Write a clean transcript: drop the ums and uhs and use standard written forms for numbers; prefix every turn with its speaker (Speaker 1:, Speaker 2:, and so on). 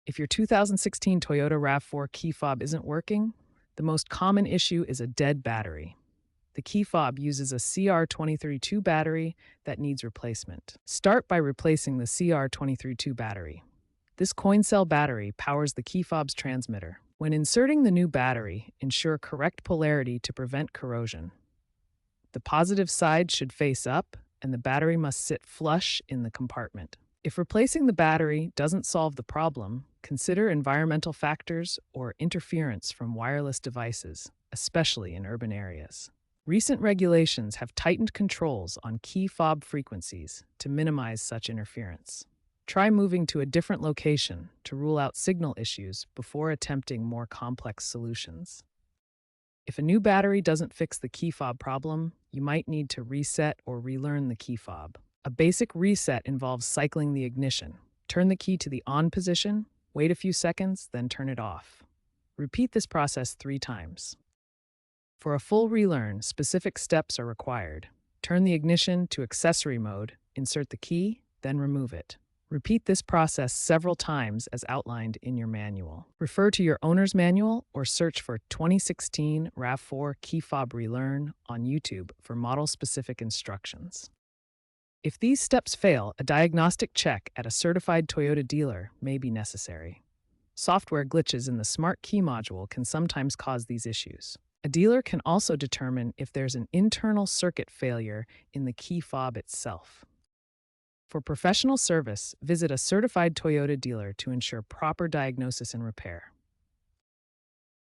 Speaker 1: If your 2016 Toyota RAV4 key fob isn't working, the most common issue is a dead battery. The key fob uses a CR232 battery that needs replacement. Start by replacing the CR232 battery. This coin cell battery powers the key fob's transmitter. When inserting the new battery, ensure correct polarity to prevent corrosion. The positive side should face up, and the battery must sit flush in the compartment. If replacing the battery doesn't solve the problem, consider environmental factors or interference from wireless devices, especially in urban areas. Recent regulations have tightened controls on key fob frequencies to minimize such interference. Try moving to a different location to rule out signal issues before attempting more complex solutions. If a new battery doesn't fix the key fob problem, you might need to reset or relearn the key fob. A basic reset involves cycling the ignition. Turn the key to the on position, wait a few seconds, then turn it off. Repeat this process 3 times. For a full relearn, specific steps are required. Turn the ignition to accessory mode, insert the key, then remove it. Repeat this process several times as outlined in your manual. Refer to your owner's manual or search for 2016 RAV4 key fob relearn on YouTube for model-specific instructions. If these steps fail, a diagnostic check at a certified Toyota dealer may be necessary. Software glitches in the smart key module can sometimes cause these issues. A dealer can also determine if there's an internal circuit failure in the key fob itself. For professional service, visit a certified Toyota dealer to ensure proper diagnosis and repair.